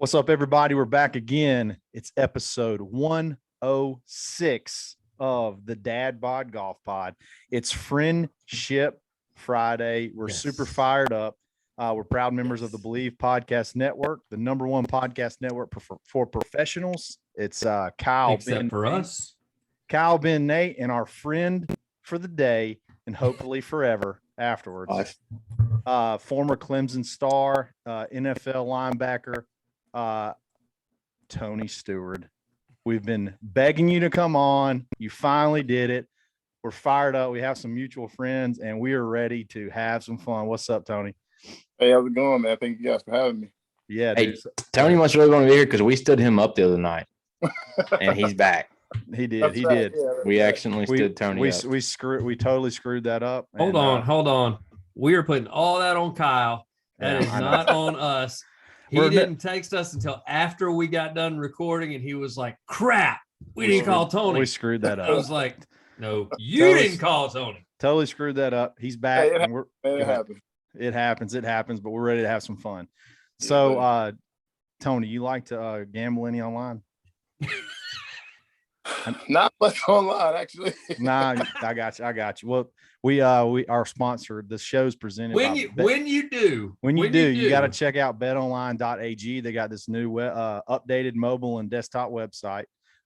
What's up, everybody? We're back again. It's episode 106 of the Dadbod Golf Pod. It's Friendship Friday. We're super fired up. We're proud members of the Believe Podcast Network, the number one podcast network for professionals. It's Kyle, except Ben, for us, Kyle, Ben, Nate, and our friend for the day and hopefully forever afterwards. Former Clemson star, NFL linebacker, Tony Steward. We've been begging you to come on. You finally did it. We're fired up. We have some mutual friends and we are ready to have some fun. What's up, Tony? Hey, how's it going, man? Thank you guys for having me. Yeah, hey, dude. Tony must really want to be here because we stood him up the other night and he's back. He did. That's he right. did. Yeah, We accidentally stood Tony up. We totally screwed that up. hold on. We are putting all that on Kyle. That is not on us. He didn't text us until after we got done recording, and he was like, crap, we didn't call Tony. We screwed that up. I was like, no, you didn't call Tony. Totally screwed that up. He's back. Hey, it happens, but we're ready to have some fun. So, Tony, you like to gamble any online? Not much online, actually. Nah, I got you. Well, we are sponsored. The show's presented When you do, you got to check out Betonline.ag. They got this new updated mobile and desktop website.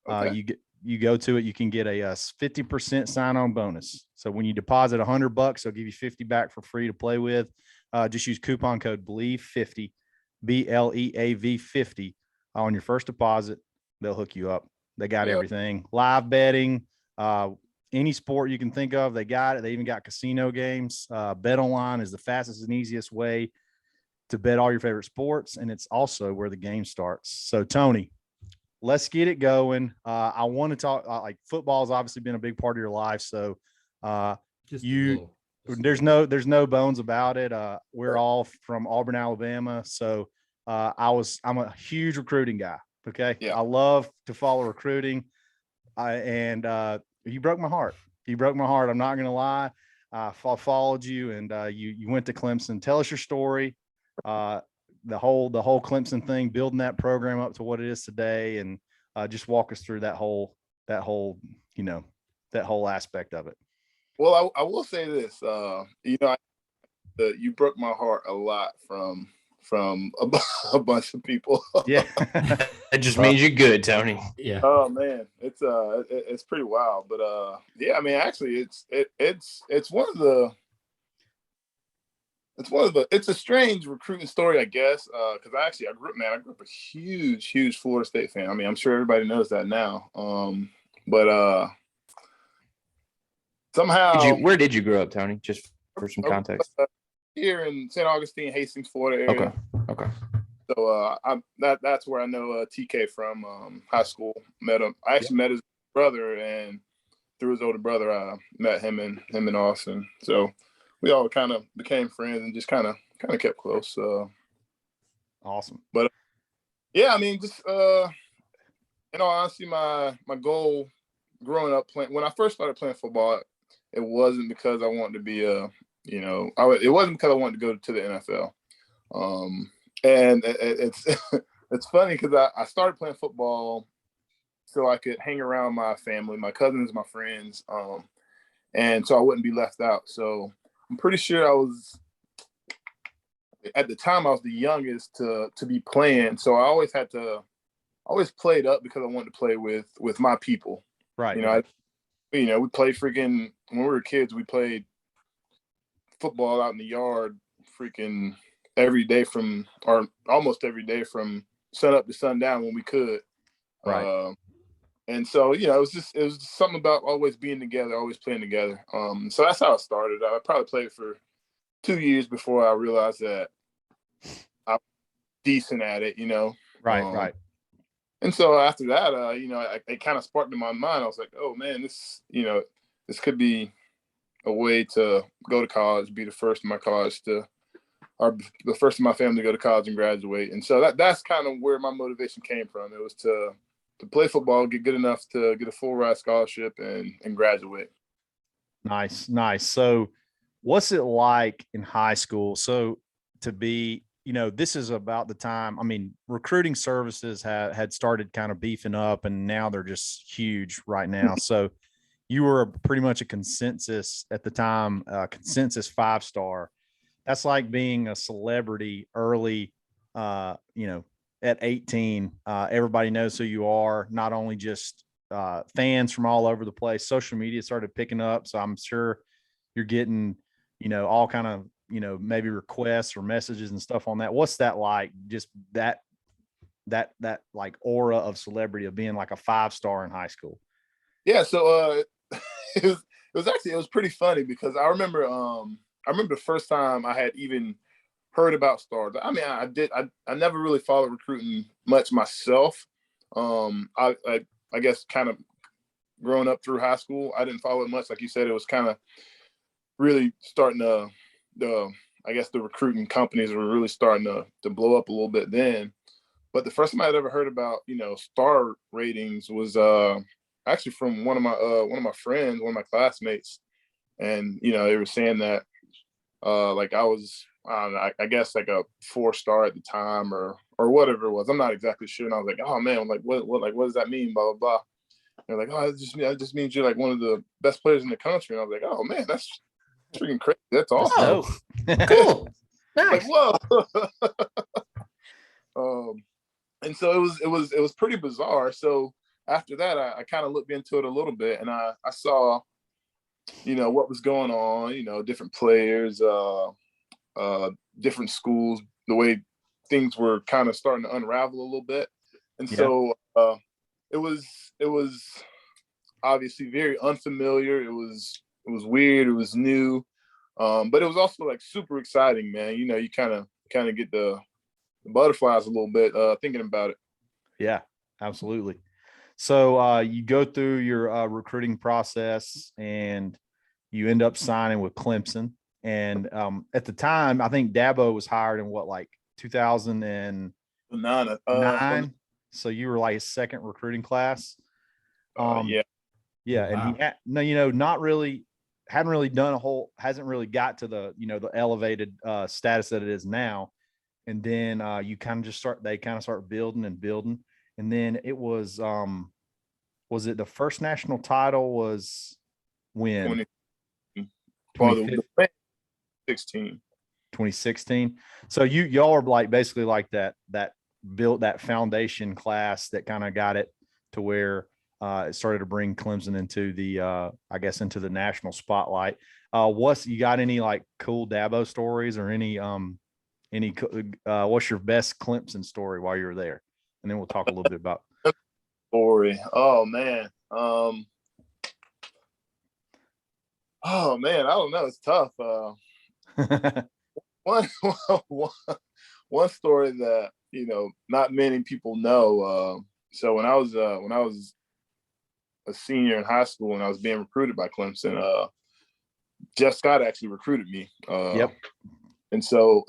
Okay. You go to it, you can get a 50% sign-on bonus. So when you deposit $100, they'll give you 50 back for free to play with. Just use coupon code BLEAV50, BLEAV 50 on your first deposit. They'll hook you up. They got everything. Live betting, any sport you can think of, they got it. They even got casino games. BetOnline is the fastest and easiest way to bet all your favorite sports, and it's also where the game starts. So, Tony, let's get it going. I want to talk like football's obviously been a big part of your life. So, there's no bones about it. We're all from Auburn, Alabama. So, I'm a huge recruiting guy. Okay. Yeah. I love to follow recruiting. And you broke my heart. I'm not going to lie. I followed you and you went to Clemson. Tell us your story. The whole Clemson thing, building that program up to what it is today. And just walk us through that whole aspect of it. Well, I will say this, you broke my heart a lot from a bunch of people. Yeah. That just means you're good, Tony. Yeah. Oh man, it's pretty wild. But I mean, actually, it's a strange recruiting story, I guess. Because I grew up a huge Florida State fan. I mean, I'm sure everybody knows that now. But somehow, Where did you grow up, Tony? Just for some context. Here in St. Augustine, Hastings, Florida area. Okay. So that's where I know TK from high school. Met him. I actually met his brother, and through his older brother, I met him in Austin. So we all kind of became friends and just kind of kept close. Awesome. But I mean, just in all honesty, my goal growing up when I first started playing football, it wasn't because I wanted to be it wasn't because I wanted to go to the NFL. And it's it's funny because I started playing football so I could hang around my family, my cousins, my friends, and so I wouldn't be left out. So I'm pretty sure at the time I was the youngest to be playing. So I always played up because I wanted to play with my people. Right. We played freaking when we were kids. We played football out in the yard freaking almost every day from sun up to sundown when we could. Right. And so, it was something about always being together, always playing together. So that's how it started. I probably played for 2 years before I realized that I was decent at it, Right. And so after that, it kind of sparked in my mind. I was like, oh man, this could be a way to go to college, be the first in my college or the first in my family to go to college and graduate. And so that's kind of where my motivation came from. It was to play football, get good enough to get a full ride scholarship and graduate. Nice. So what's it like in high school? So to be, this is about the time. I mean, recruiting services had started kind of beefing up, and now they're just huge right now. So you were pretty much a consensus at the time, consensus 5-star. That's like being a celebrity early, at 18. Everybody knows who you are, not only just fans from all over the place. Social media started picking up. So I'm sure you're getting, all kind of, maybe requests or messages and stuff on that. What's that like? Just that like aura of celebrity of being like a 5-star in high school. Yeah. So it was pretty funny because I remember the first time I had even heard about stars. I mean, I never really followed recruiting much myself. I guess kind of growing up through high school, I didn't follow it much. Like you said, it was kind of really starting to, I guess the recruiting companies were really starting to blow up a little bit then. But the first time I'd ever heard about, star ratings was actually from one of my friends, one of my classmates. And, they were saying that like I was, I don't know, I guess like a 4-star at the time or whatever it was. I'm not exactly sure. And I was like, oh man, like what does that mean? Blah, blah, blah. And they're like, oh, it just means you're like one of the best players in the country. And I was like, oh man, that's freaking crazy. That's awesome. Oh, cool. Nice. Like, whoa. And so it was pretty bizarre. So after that, I kind of looked into it a little bit, and I saw, what was going on, different players, different schools, the way things were kind of starting to unravel a little bit. And so it was obviously very unfamiliar. It was weird. It was new. But it was also like super exciting, man. You kind of get the butterflies a little bit thinking about it. Yeah, absolutely. So you go through your recruiting process and you end up signing with Clemson. And at the time, I think Dabo was hired in like 2009. So you were like his second recruiting class. Yeah. Yeah. Wow. And he not really, hasn't really got to the, the elevated status that it is now. And then they kind of start building and building. And then it was it the first national title was when? 2016. So y'all are like basically like that built that foundation class that kind of got it to where it started to bring Clemson into the into the national spotlight. You got any like cool Dabo stories or any what's your best Clemson story while you're there? And then we'll talk a little bit about story. Oh man. I don't know. It's tough. One story that not many people know. So when I was a senior in high school and I was being recruited by Clemson, Jeff Scott actually recruited me. Yep. And so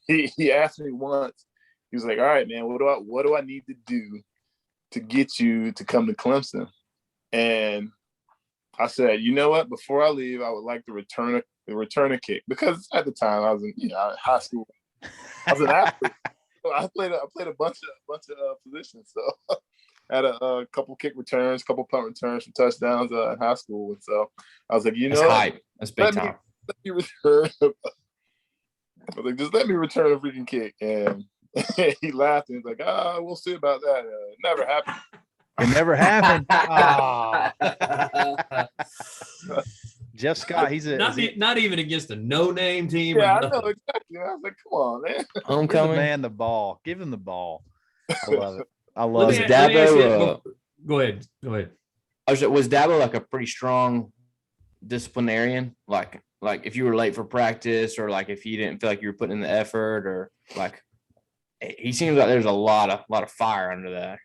he asked me once. He was like, "All right, man, what do I need to do to get you to come to Clemson?" And I said, "You know what? Before I leave, I would like to return a kick because at the time I was in high school. I was an athlete. So I played a bunch of positions. So I had a couple kick returns, couple punt returns for touchdowns in high school. And so I was like, That's hype. That's big time. Let me return. I was like, just let me return a freaking kick. And he laughed and he's like, we'll see about that. It never happened. It never happened. Jeff Scott, he's not even against a no-name team. Yeah, I know exactly. I was like, come on, man. Give the man the ball. Give him the ball. I love it. I love it. Dabo, go ahead. Was Dabo like a pretty strong disciplinarian? Like if you were late for practice or like if you didn't feel like you were putting in the effort or like he seems like there's a lot of fire under that.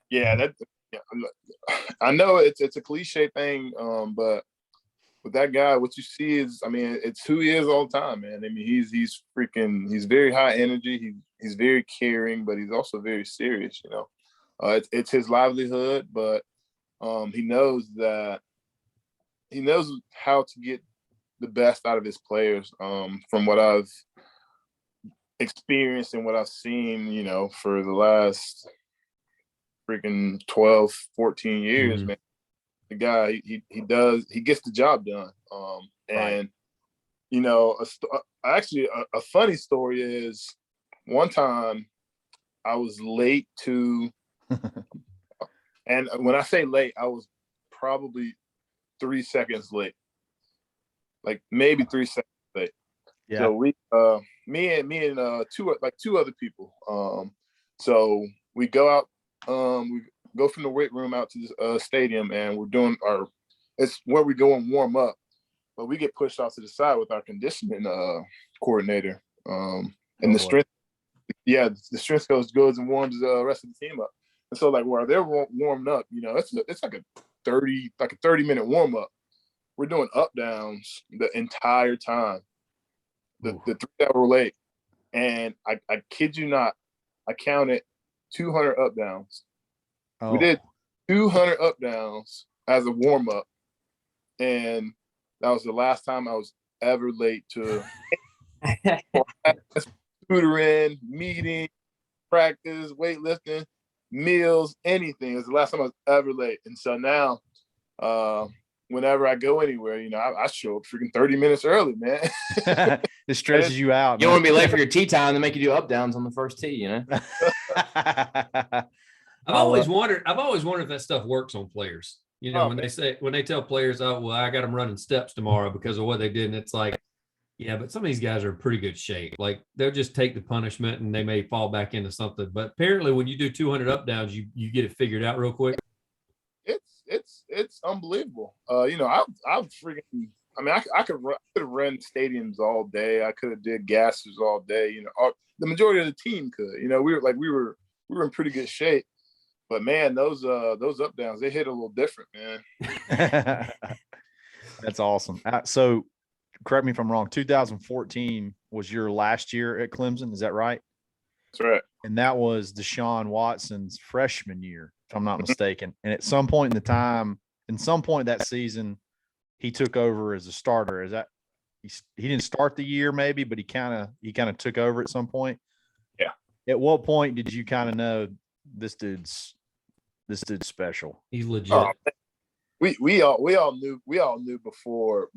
Yeah, I know it's a cliche thing, but with that guy, what you see is, I mean, it's who he is all the time, man. I mean, he's very high energy. He's very caring, but he's also very serious. It's his livelihood, but he knows how to get the best out of his players. From what I've experience and what I've seen, you know, for the last freaking 12, 14 years, man. The guy, he gets the job done. And you know, actually a funny story is one time I was late to, and when I say late, I was probably 3 seconds late, like maybe 3 seconds late. Yeah. So me and two other people. So we go out, we go from the weight room out to the stadium, and we're doing it's where we go and warm up, but we get pushed off to the side with our conditioning coordinator. And the strength coach goes and warms the rest of the team up. And so like while they're warmed up, you know, it's like a 30-minute warm up. We're doing up downs the entire time. The 3 that were late. And I kid you not, I counted 200 up downs. Oh. We did 200 up downs as a warm up. And that was the last time I was ever late to tutoring, meeting, practice, weightlifting, meals, anything. It was the last time I was ever late. And so now, whenever I go anywhere, you know, I show up freaking 30 minutes early, man. It stresses you out. You don't want to be late for your tee time to make you do up downs on the first tee, you know? I've always wondered if that stuff works on players. You know, when they tell players, oh, well, I got them running steps tomorrow because of what they did. And it's like, yeah, but some of these guys are in pretty good shape. Like they'll just take the punishment and they may fall back into something. But apparently when you do 200 up downs, you get it figured out real quick. It's unbelievable. You know, I freaking, I mean, I could have run stadiums all day. I could have did gases all day. You know, the majority of the team could. You know, we were in pretty good shape. But man, those up downs, they hit a little different, man. That's awesome. So, correct me if I'm wrong. 2014 was your last year at Clemson. Is that right? That's right. And that was Deshaun Watson's freshman year, if I'm not mistaken. And at some point that season, he took over as a starter. Is that he didn't start the year maybe, but he kind of took over at some point. Yeah. At what point did you kind of know this dude's special? He's legit. We all knew before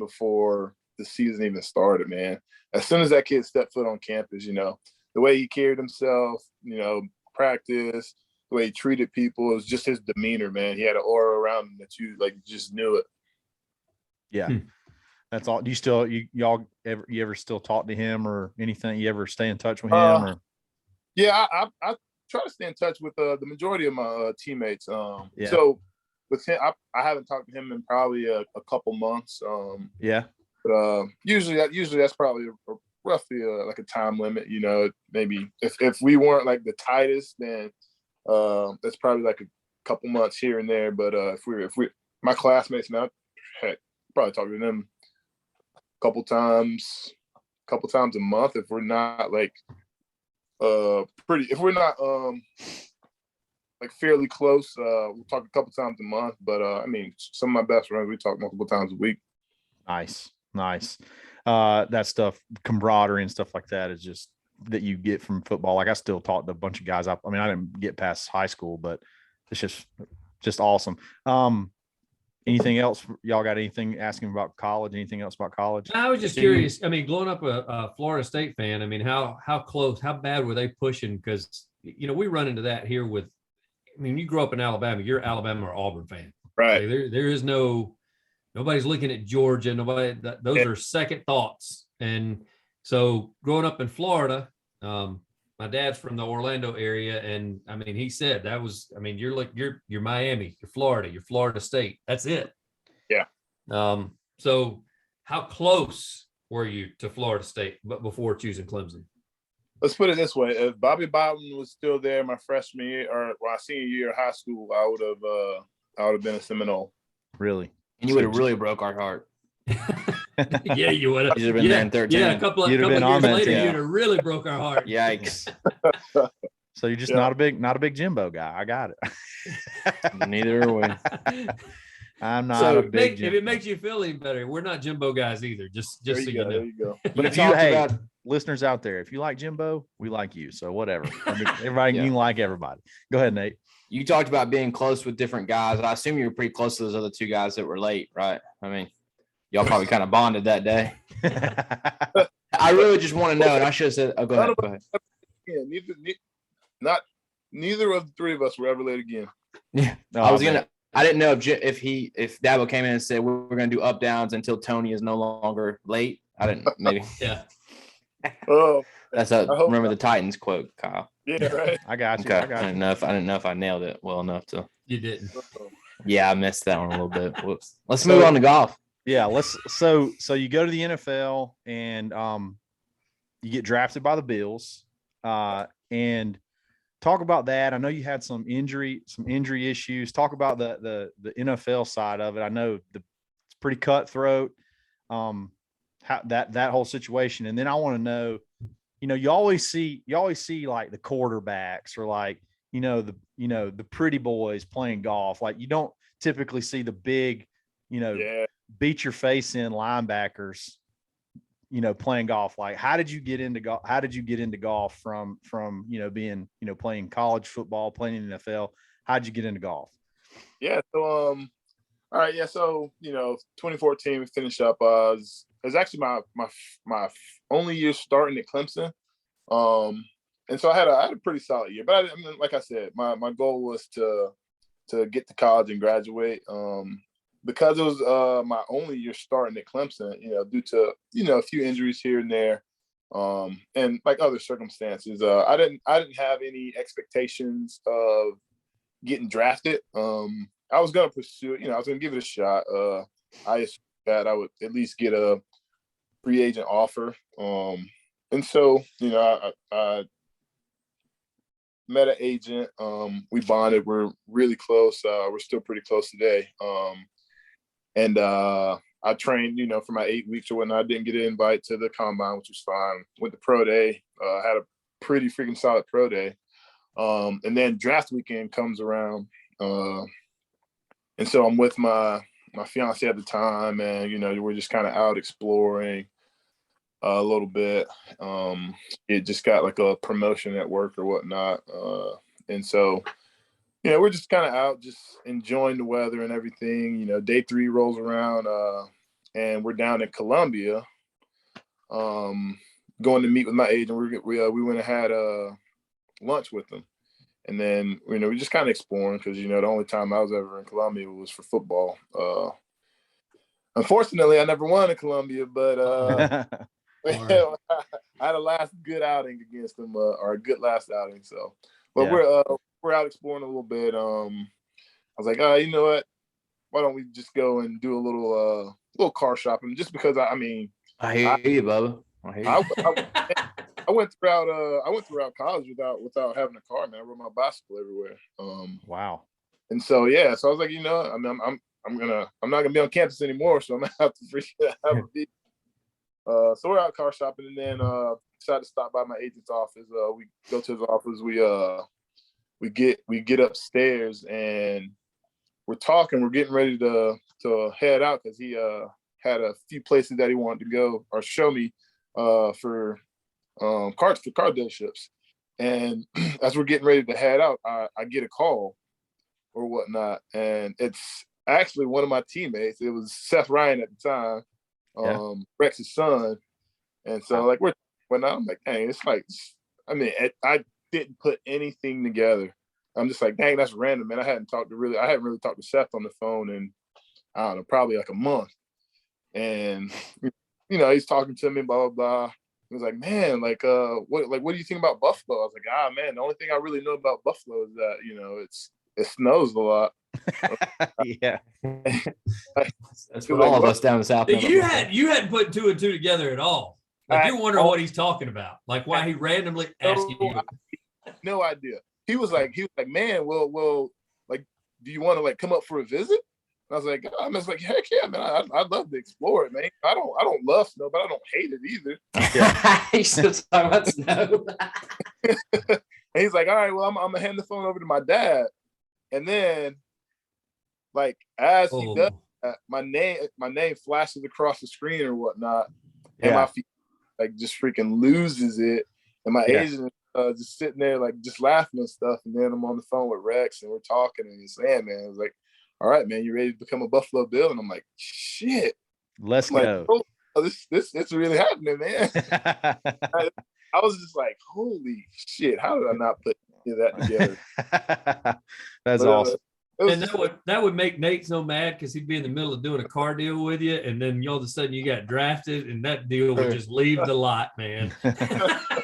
the season even started, man. As soon as that kid stepped foot on campus, you know, the way he carried himself, you know, practice, the way he treated people, it was just his demeanor, man. He had an aura around him that you just knew it. Yeah. That's all. Do you still y'all ever still talk to him or anything? You ever stay in touch with him? Or? Yeah, I try to stay in touch with the majority of my teammates. So with him, I haven't talked to him in probably a couple months. But usually that's probably roughly like a time limit. You know, maybe if we weren't like the tightest, then that's probably like a couple months here and there. But if we my classmates, man, heck, probably talk to them a couple times a month if we're not like if we're not like fairly close, we'll talk a couple times a month. But I mean, some of my best friends, we talk multiple times a week. Nice. That stuff, camaraderie and stuff like that, is just that you get from football. Like I still talk to a bunch of guys. I mean, I didn't get past high school, but it's just awesome. Anything else? Y'all got anything asking about college? Anything else about college? I was just curious. I mean, growing up a Florida State fan, I mean, how close, how bad were they pushing? Because, you know, we run into that here with, I mean, you grew up in Alabama, you're an Alabama or Auburn fan. Right. Like there is nobody's looking at Georgia. Those are second thoughts. And so growing up in Florida, my dad's from the Orlando area. And I mean, he said that was, I mean, you're Miami, you're Florida State. That's it. Yeah. So how close were you to Florida State, but before choosing Clemson? Let's put it this way. If Bobby Bowden was still there my freshman year or my senior year of high school, I would have been a Seminole. Really? And you would have really broke our heart. Yeah, you would have. You'd have been there in 13. Yeah, a couple of years later, you'd have really broke our heart. Yikes. So you're just not a big Jimbo guy. I got it. Neither are we. I'm not a big Jimbo. If it makes you feel any better, we're not Jimbo guys either. Just so you know. There you go. But listeners out there, if you like Jimbo, we like you. So whatever. I mean, everybody, you can like everybody. Go ahead, Nate. You talked about being close with different guys. I assume you were pretty close to those other two guys that were late, right? I mean, y'all probably kind of bonded that day. I really just want to know, and I should have said, "Oh, go ahead." Yeah, neither of the three of us were ever late again. Yeah, I didn't know if Dabo came in and said we're gonna do up downs until Tony is no longer late. I didn't maybe. Yeah. Oh, remember the Titans quote, Kyle. Yeah, right. I got you. Okay. I got you. I didn't know if I nailed it well enough to. You didn't. Yeah, I missed that one a little bit. Whoops. Let's move on to golf. Yeah, so you go to the NFL and you get drafted by the Bills. And talk about that. I know you had some injury issues. Talk about the NFL side of it. I know it's pretty cutthroat. How that whole situation. And then I want to know, you always see like the quarterbacks or like, the pretty boys playing golf. Like you don't typically see the big, beat your face in linebackers, playing golf. Like, how did you get into golf? How did you get into golf from being, playing college football, playing in the NFL? How'd you get into golf? Yeah. So, all right. Yeah. So, 2014, we finished up. It was actually my only year starting at Clemson. And so I had a pretty solid year, but I mean, like I said, my goal was to get to college and graduate. Because it was my only year starting at Clemson, due to a few injuries here and there, and like other circumstances, I didn't have any expectations of getting drafted. I was gonna pursue it, I was gonna give it a shot. I assumed that I would at least get a free agent offer, and so I met an agent. We bonded. We're really close. We're still pretty close today. And I trained, for my 8 weeks or whatnot. I didn't get an invite to the combine, which was fine. Went to pro day, had a pretty freaking solid pro day. And then draft weekend comes around. And so I'm with my fiance at the time, and, we're just kind of out exploring a little bit. It just got like a promotion at work or whatnot. And so, we're just kind of out, just enjoying the weather and everything. Day 3 rolls around, and we're down in Columbia, going to meet with my agent. We went and had lunch with them, and then we just kind of exploring because the only time I was ever in Columbia was for football. Unfortunately, I never won in Columbia, but I had a last good outing against them, or a good last outing. So, but yeah. We're out exploring a little bit. I was like, you know what? Why don't we just go and do a little car shopping? Just because I hear you, Bubba. I hear you. I went throughout college without having a car, man. I rode my bicycle everywhere. Wow. And so so I was like, I'm not gonna be on campus anymore, so I'm gonna have to have a beat. So we're out car shopping, and then decided to stop by my agent's office. We go to his office. We get upstairs, and we're talking. We're getting ready to head out because he had a few places that he wanted to go or show me for car dealerships. And as we're getting ready to head out, I get a call or whatnot, and it's actually one of my teammates. It was Seth Ryan at the time, Rex's son. And so I'm like, dang, it's like, I didn't put anything together. I'm just like, dang, that's random, man. I hadn't really talked to Seth on the phone in, I don't know, probably like a month. And he's talking to me, blah blah blah. He was like, man, what do you think about Buffalo? I was like, man, the only thing I really know about Buffalo is that it snows a lot. Yeah. That's what all of us down the south. You hadn't put 2 and 2 together at all. Like you're wondering what he's talking about. Like why he randomly asking you. No idea. He was like, man, well, like, do you want to like come up for a visit? And I was like, heck yeah, man. I'd love to explore it, man. I don't love snow, but I don't hate it either. Yeah. He's still talking about snow. And he's like, all right, well, I'm gonna hand the phone over to my dad. And then, like, as he does that, my name flashes across the screen or whatnot, and my like just freaking loses it. And my agent just sitting there like just laughing and stuff. And then I'm on the phone with Rex and we're talking and he's saying, man, I was like, all right, man, you ready to become a Buffalo Bill? And I'm like, shit. Let's I'm go. Like, oh, this really happening, man. I was just like, holy shit, how did I not put that together? That's awesome. And that would make Nate so mad because he'd be in the middle of doing a car deal with you, and then all of a sudden you got drafted, and that deal would just leave the lot, man.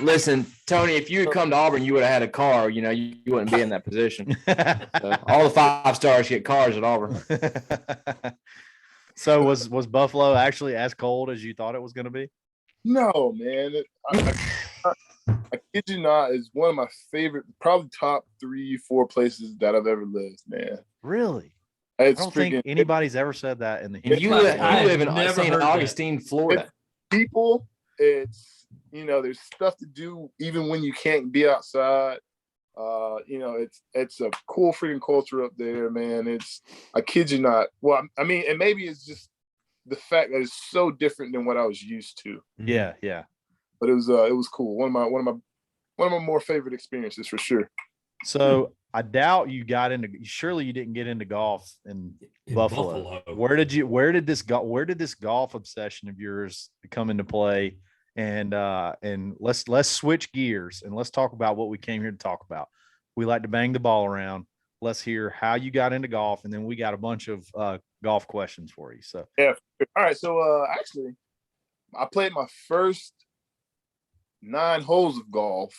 Listen, Tony, if you had come to Auburn, you would have had a car. You know, you wouldn't be in that position. So all the 5 stars get cars at Auburn. So was Buffalo actually as cold as you thought it was going to be? No, man. I kid you not, is one of my favorite, probably top 3-4 places that I've ever lived, man. Really? I don't think anybody's ever said that in the history. You live in St. Augustine, Florida. People, it's, you know, there's stuff to do even when you can't be outside. You know, it's a cool freaking culture up there, man. I kid you not. Well, I mean, and maybe it's just the fact that it's so different than what I was used to. Yeah, yeah. But it was cool. One of my more favorite experiences for sure. So I doubt you got into. Surely you didn't get into golf in Buffalo. Where did this golf obsession of yours come into play? And let's switch gears and let's talk about what we came here to talk about. We like to bang the ball around. Let's hear how you got into golf, and then we got a bunch of golf questions for you. So yeah, all right. So actually, I played my first 9 holes of golf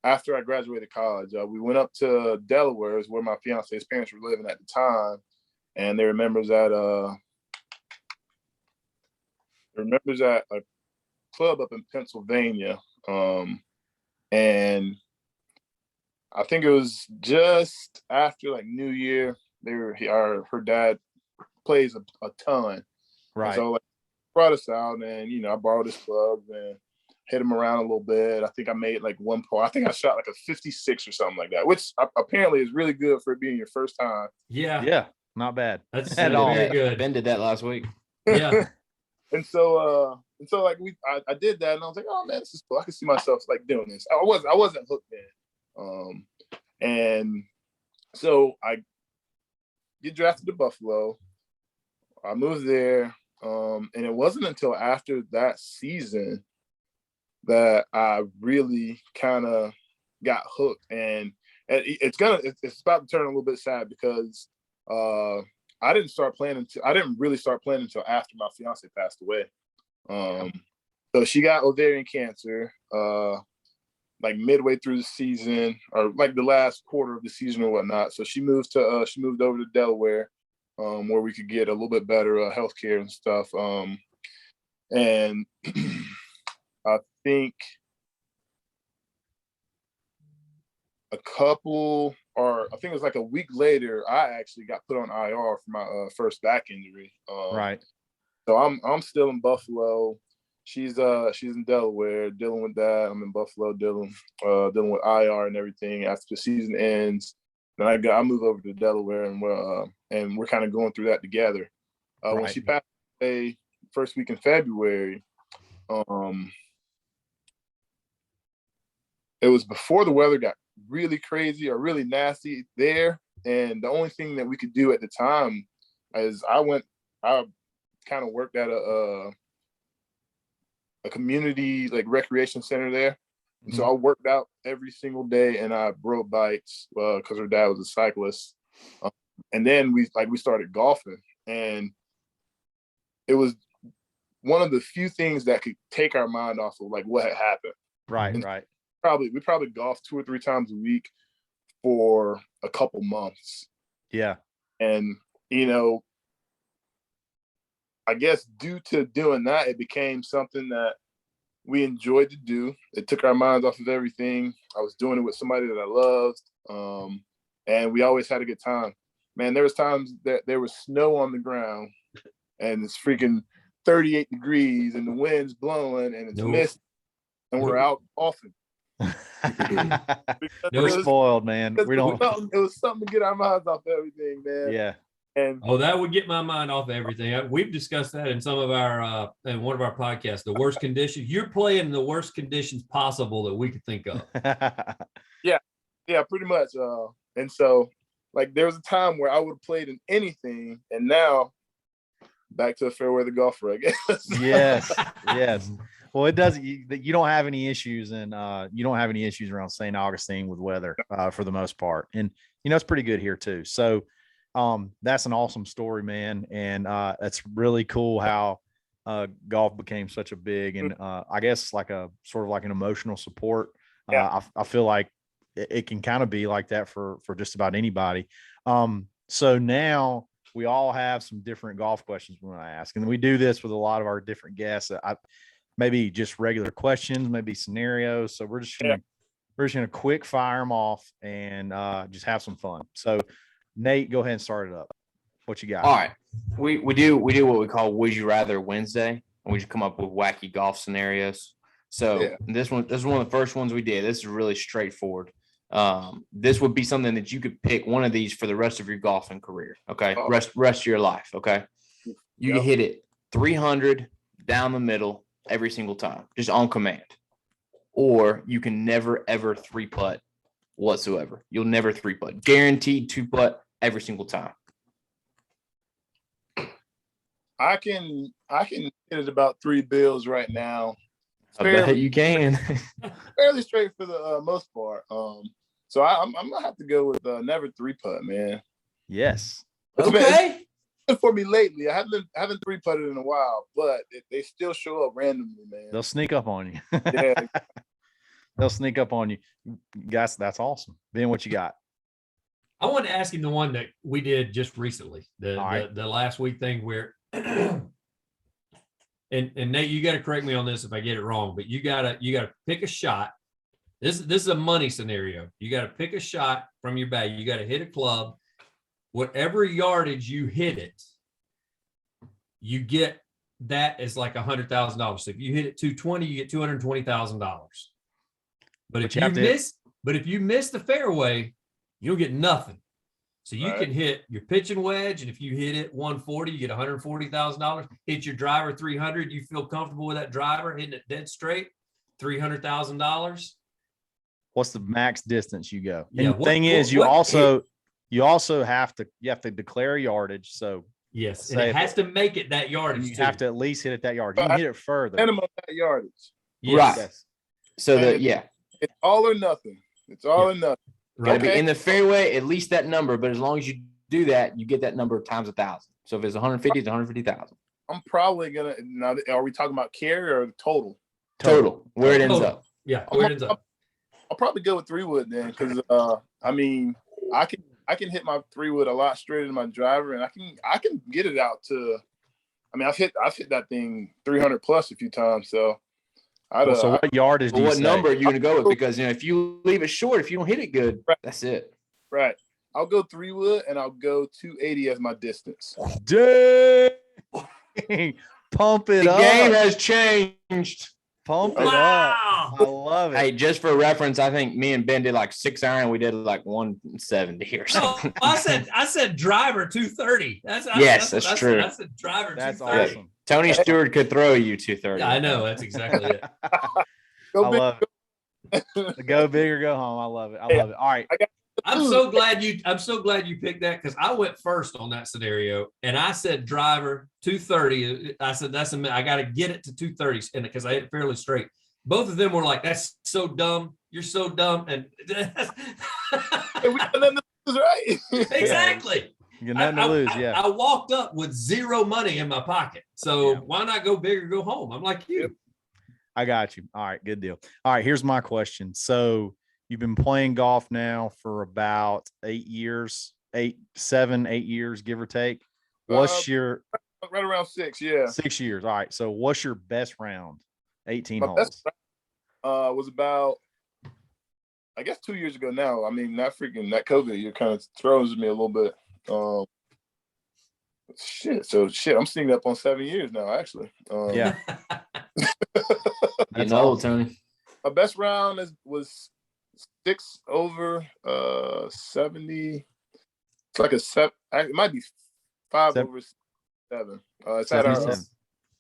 after I graduated college. We went up to Delaware, is where my fiance's parents were living at the time, and they were members at a club up in Pennsylvania, and I think it was just after like New Year. Her dad plays a ton, right? And so like, brought us out, and you know, I borrowed his clubs and hit him around a little bit. I think I made like 1 par. I think I shot like a 56 or something like that, which apparently is really good for it being your first time. Yeah, not bad. That's very good. Ben did that last week. Yeah. And so like I did that, and I was like, oh man, this is cool. I can see myself like doing this. I wasn't hooked then. And so I get drafted to Buffalo. I moved there, and it wasn't until after that season that I really kind of got hooked. And it's about to turn a little bit sad because I didn't really start playing until after my fiance passed away. So she got ovarian cancer, like midway through the season, or like the last quarter of the season or whatnot. So she moved over to Delaware, where we could get a little bit better health care and stuff. And I think I think it was like a week later, I actually got put on IR for my first back injury. Right. So I'm still in Buffalo. She's in Delaware dealing with that. I'm in Buffalo dealing with IR and everything. After the season ends, then I move over to Delaware, and we're kind of going through that together. Right. When she passed away first week in February, it was before the weather got really crazy or really nasty there, and the only thing that we could do at the time is I kind of worked at a community like recreation center there. And so I worked out every single day, and I rode bikes because her dad was a cyclist. And then we started golfing, and it was one of the few things that could take our mind off of like what had happened. Right, and right. We probably golfed 2 or 3 times a week for a couple months. Yeah. And, you know, I guess due to doing that, it became something that we enjoyed to do. It took our minds off of everything. I was doing it with somebody that I loved. And we always had a good time. Man, there was times that there was snow on the ground and it's freaking 38 degrees and the wind's blowing and it's mist, and we're out often. We're spoiled, man. We don't. It was something to get our minds off everything, man. Yeah. And that would get my mind off of everything. We've discussed that in some of our in one of our podcasts. The worst conditions. You're playing in the worst conditions possible that we could think of. yeah, pretty much. And so, like, there was a time where I would have played in anything, and now back to a fair weather golfer, I guess. Yes. Well, it doesn't. You don't have any issues, and you don't have any issues around St. Augustine with weather for the most part, and it's pretty good here too. So, that's an awesome story, man, and that's really cool how golf became such a big and I guess like a sort of like an emotional support. I feel like it can kind of be like that for just about anybody. So now we all have some different golf questions we want to ask, and we do this with a lot of our different guests. Maybe just regular questions, maybe scenarios. So we're just gonna quick fire them off and just have some fun. So Nate, go ahead and start it up. What you got? All right. We do what we call Would You Rather Wednesday, and we just come up with wacky golf scenarios. So this is one of the first ones we did. This is really straightforward. This would be something that you could pick one of these for the rest of your golfing career. Okay. Rest of your life. Okay. You can hit it 300 down the middle every single time, just on command. Or you can never, ever 3-putt whatsoever. You'll never 3-putt. Guaranteed 2-putt every single time. I can hit it about 3 bills right now. I bet you can. Fairly straight for the most part. So I'm gonna have to go with never 3-putt, man. Yes. Okay. It's been for me lately. I haven't 3-putted in a while, but they still show up randomly, man. They'll sneak up on you. Yeah. They'll sneak up on you. Guys, that's awesome. Ben, what you got? I want to ask him the one that we did just recently, the last week thing where and Nate, you got to correct me on this if I get it wrong, but you gotta pick a shot. This is a money scenario. You got to pick a shot from your bag. You got to hit a club. Whatever yardage you hit it, you get that as like $100,000. So if you hit it 220, you get $220,000. But if you miss the fairway, you'll get nothing. So you can hit your pitching wedge, and if you hit it 140, you get $140,000. Hit your driver 300, you feel comfortable with that driver hitting it dead straight, $300,000. What's the max distance you go? Yeah, and the thing is, you also have to declare yardage. So yes, and it has to make it that yardage. You have to at least hit it that yard. You can hit it further. Minimum that yardage. Yes. Right. Yes. So it's all or nothing. It's all or nothing. Got to be in the fairway, at least that number. But as long as you do that, you get that number times 1,000. So if it's 150, it's 150,000. I'm probably gonna. Now, are we talking about carry or total? Total. Where it ends up. Yeah, where it ends up. I'll probably go with 3-wood then, because I mean, I can hit my 3-wood a lot straighter than my driver, and I can get it out to. I mean, I've hit that thing 300 plus a few times. So so what yardage? What number are you going to go with? Because if you leave it short, if you don't hit it good, that's it. Right. I'll go 3-wood, and I'll go 280 as my distance. Dang. Pump it up. The game has changed. Pump it up. I love it. Hey, just for reference, I think me and Ben did like 6-iron. We did like 170 or something. No, I said driver 230. That's true. That's a driver. That's 230. awesome. Tony Steward could throw you 230. Yeah, I know. That's exactly it. I love it. Go big or go home. I love it. I love it. All right. I'm so glad you picked that, because I went first on that scenario, and I said driver 230. I said I got to get it to 230, and because I hit it fairly straight. Both of them were like, "That's so dumb. You're so dumb," and right. Exactly. You got nothing to lose. Yeah. I walked up with zero money in my pocket, so why not go big or go home? I'm like you. I got you. All right, good deal. All right, here's my question. So you've been playing golf now for about 8 years, 8 years, give or take. What's your right around 6? Yeah, 6 years. All right. So what's your best round? 18 holes. Best round, was about, I guess, 2 years ago now. I mean, that COVID year kind of throws me a little bit. I'm sneaking up on 7 years now, actually. Yeah. That's old, Tony. My best round was 6 over 70. It's like it might be 5 over 7. It's at 77.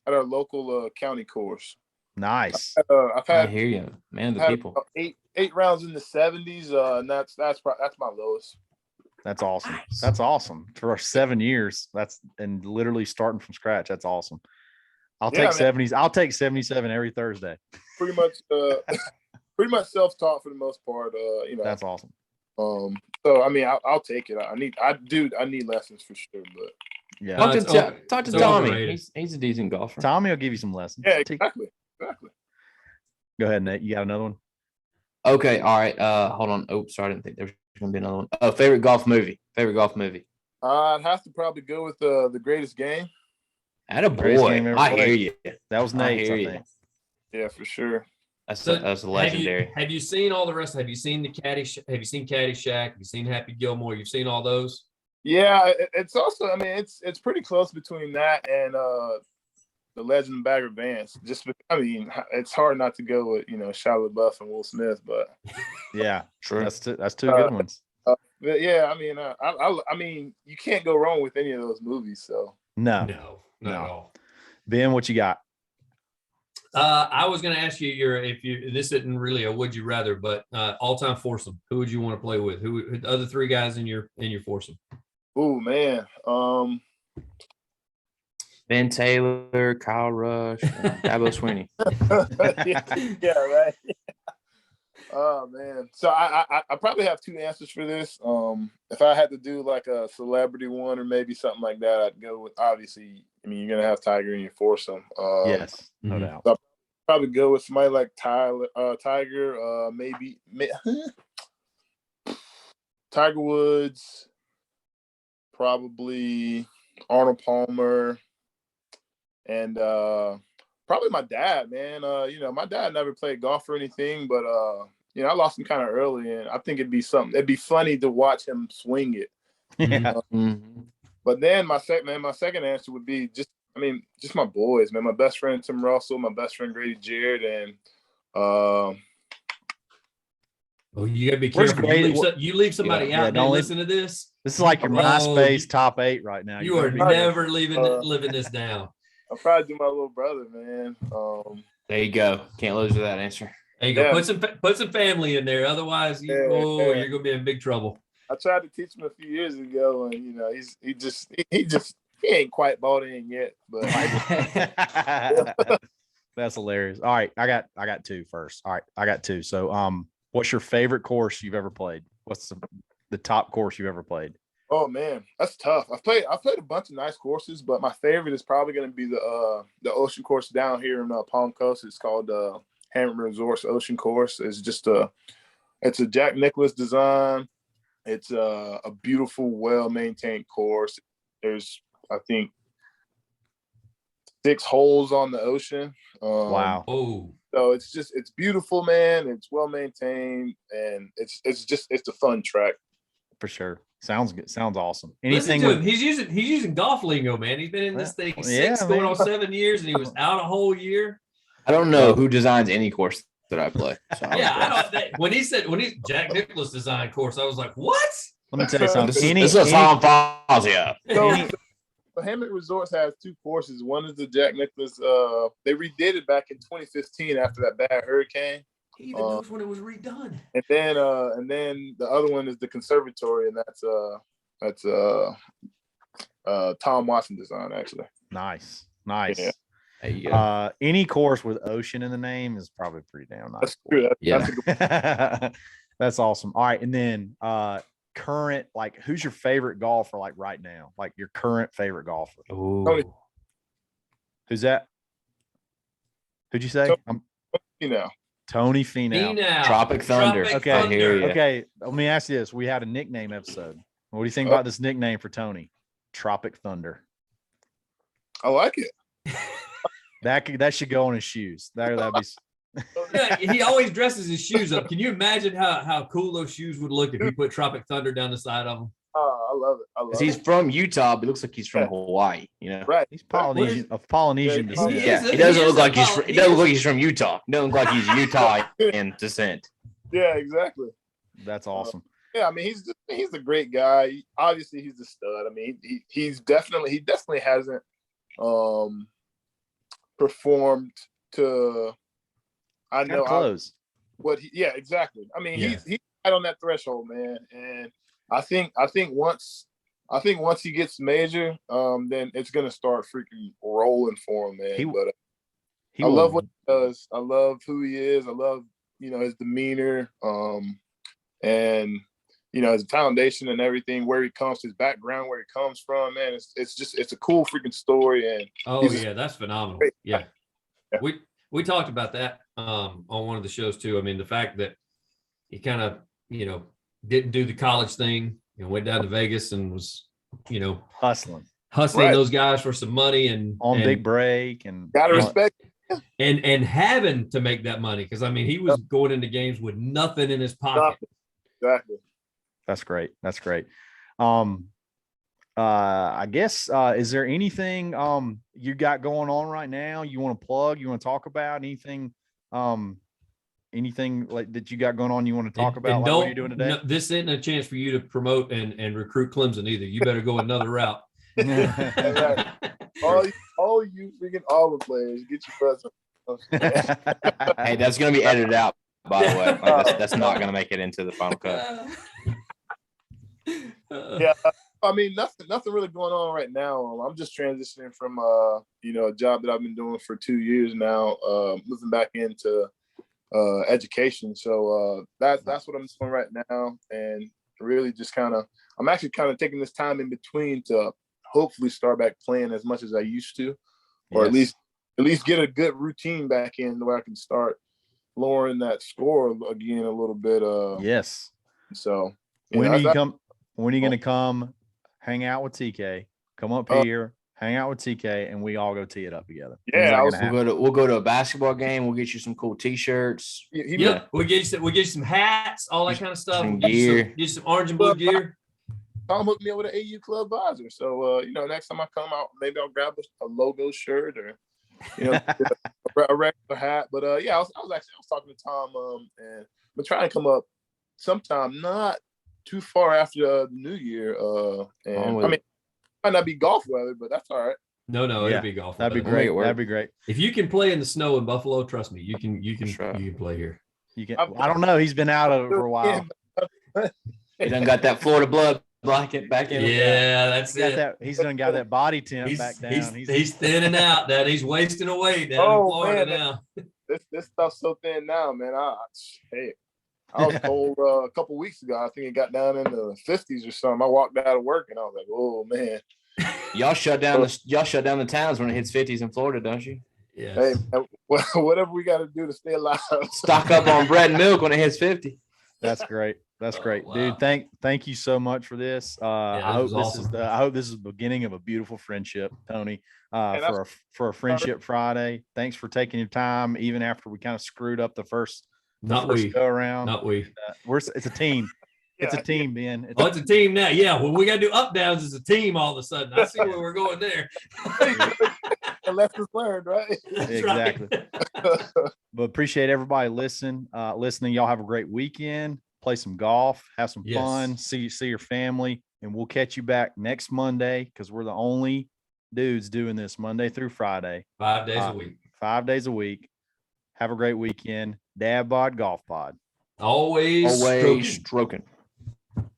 our local county course. Nice. I've I had hear you, man. The had people. about eight rounds in the 70s, and that's my lowest. That's awesome. Nice. That's awesome for 7 years. And literally starting from scratch. That's awesome. I'll take 70s. I'll take 77 every Thursday. Pretty much self-taught for the most part. That's awesome. So I mean, I'll take it. I need lessons for sure, but Yeah. Talk to so Tommy. overrated. He's a decent golfer. Tommy will give you some lessons. yeah, exactly. Go ahead, Nate. You got another one? Okay, all right. Hold on. Oh, sorry, I didn't think there was gonna be another one. Favorite golf movie. I'd have to probably go with the Greatest Game. Greatest game Attaboy. ever I played. hear you. That was Nate's, I think. Yeah, for sure. That's So, legendary. Have you seen all the rest? Have you seen Caddyshack? Have you seen Happy Gilmore? You've seen all those? Yeah, it's also. I mean, it's pretty close between that and the Legend of Bagger Vance. It's hard not to go with Shia LaBeouf and Will Smith, but Yeah, True. that's two good ones. but yeah, I mean, I mean, you can't go wrong with any of those movies. So No. No, not at all. Ben, what you got? I was going to ask you this isn't really a would you rather, but all-time foursome. Who would you want to play with? Who the other 3 guys in your foursome? oh man, Ben Taylor, Kyle Rush, Dabo Swannies. yeah, right. Oh man, so I probably have 2 answers for this. If I had to do like a celebrity one or maybe something like that, I'd go with, obviously, I mean, you're gonna have Tiger in your foursome. Yes, no mhm. doubt. So probably go with somebody like Tiger, maybe Tiger Woods, probably Arnold Palmer, and probably my dad, man. My dad never played golf or anything, but I lost him kind of early, and I think it'd be funny to watch him swing it. Yeah. Mhm. But then my second answer would be just my boys, man. My best friend Tim Russell, my best friend Grady Jarrett, and Oh, you got to be Where's careful. Grady? You leave somebody Yeah, out. don't Man, leave- listen to this. This is like your Oh, MySpace top 8 right now. You are better be never careful. living this down. I'll probably do my little brother, man. There you go. Can't lose with that answer. There you go. Yeah. Put some family in there. Otherwise, you're gonna be in big trouble. I tried to teach him a few years ago, and he ain't quite bought in yet. But That's hilarious. All right, I got 2 first. All right, I got 2. So, what's your favorite course you've ever played? What's the top course you've ever played? oh man, that's tough. I've played a bunch of nice courses, but my favorite is probably going to be the ocean course down here in Palm Coast. It's called Hammond Resorts Ocean Course. It's just it's a Jack Nicklaus design. It's a beautiful, well-maintained course. There's, I think, 6 holes on the ocean. Wow. Oh, So it's beautiful, man. It's well-maintained, and it's a fun track. For sure. Sounds good. Sounds awesome. listen Anything to him. with, He's using golf lingo, man. He's been in this thing Yeah, 6 going man. on 7 years, and he was out a whole year. I don't know who designs any course that I play. So Yeah, when he's Jack Nicklaus design course, I was like, what? let me tell you something. this is Tom Fazio. So Hammond Resorts has 2 courses. One is the Jack Nicklaus. They redid it back in 2015 after that bad hurricane. He even knows when it was redone. And then the other one is the conservatory, and that's Tom Watson design, actually. Nice. Yeah. There you go. Any course with ocean in the name is probably pretty damn nice. That's true. Yeah. That's a good That's awesome. All right, and then current, like, who's your favorite golfer, like, right now? Like, your current favorite golfer? Ooh. Who's that? Who'd you say? So, Tony Finau. Finau. Tropic Thunder. Okay. I hear you. Okay, let me ask you this. We had a nickname episode. What do you think about this nickname for Tony? Tropic Thunder. I like it. That should go on his shoes. That'd be Yeah, he always dresses his shoes up. Can you imagine how cool those shoes would look if you put Tropic Thunder down the side of them? Oh, I love it. I love He's it. from Utah, but looks like he's from Hawaii. You know. Right. he's Polynesian of Polynesian Yeah, descent. he Yeah, is he doesn't he look is like a he's. Pol- He he doesn't is- look like he's from Utah. He doesn't look like he's Utah in descent. Yeah, exactly. That's awesome. Yeah, I mean, he's a great guy. Obviously, he's a stud. I mean, he definitely hasn't performed to. I know close. Yeah, exactly. I mean, Yeah. he's right on that threshold, man. And I think once he gets major, then it's gonna start freaking rolling for him, man. I love what he does. I love who he is. I love his demeanor, and his foundation and everything, where he comes, his background, where he comes from, man. It's a cool freaking story. And that's phenomenal. Yeah. We talked about that on one of the shows too. I mean, the fact that he kind of, didn't do the college thing, went down to Vegas and was, hustling Right. those guys for some money and big break and gotta respect. And having to make that money, because I mean, he was going into games with nothing in his pocket. Exactly. That's great. I guess is there anything you got going on right now you want to plug, you want to talk about, anything like that you got going on you want to talk about, and like what you're doing today? No, this isn't a chance for you to promote and recruit Clemson either. You better go another route. Right. all you freaking Auburn players, get your present. Hey, that's gonna be edited out, by the way. Like, that's not gonna make it into the final cut. Yeah, I mean, nothing really going on right now. I'm just transitioning from a job that I've been doing for 2 years now, moving back into education. So that's what I'm doing right now, and really just I'm actually taking this time in between to hopefully start back playing as much as I used to, or at least get a good routine back in where I can start lowering that score again a little bit. Yes. So when are you going to come hang out with TK? Come up here, hang out with TK, and we all go tee it up together. Yeah, we'll go to a basketball game. We'll get you some cool T-shirts. We'll get you some hats, all that kind of stuff. Some gear. Get you some orange and blue gear. Tom hooked me up with an AU club visor. So, next time I come out, maybe I'll grab a logo shirt or, a regular hat. But, I was talking to Tom and I'm trying to come up sometime not too far after the new year. I mean, it might not be golf weather, but that's all right. No, it'll be golf. That'd be great. That'd be great. If you can play in the snow in Buffalo, trust me, you can play here. You can. I don't know. He's been out of it for a while. He done got that Florida blood blanket back in. Yeah, that's it. He's done got that body temp back down. He's thinning out. That he's wasting away down in Florida now. This stuff's so thin now, man. I was told a couple weeks ago, I think it got down in the 50s or something. I walked out of work and I was like, oh man. Y'all shut down the towns when it hits 50s in Florida, don't you? Yeah. Hey, whatever we got to do to stay alive. Stock up on bread and milk when it hits 50. That's great. That's great, wow. Dude. Thank you so much for this. I hope this is the beginning of a beautiful friendship, Tony. For a friendship Friday. Thanks for taking your time, even after we kind of screwed up the first go around. Not we. It's a team. It's a team, Ben. It's a team now. Yeah, when we got to do up downs as a team all of a sudden. I see where we're going there. Lessons learned, right? Exactly. But appreciate everybody listening. Y'all have a great weekend. Play some golf, have some fun, see your family, and we'll catch you back next Monday because we're the only dudes doing this Monday through Friday. 5 days a week. 5 days a week. Have a great weekend. Dadbod Golf Pod. Always stroking.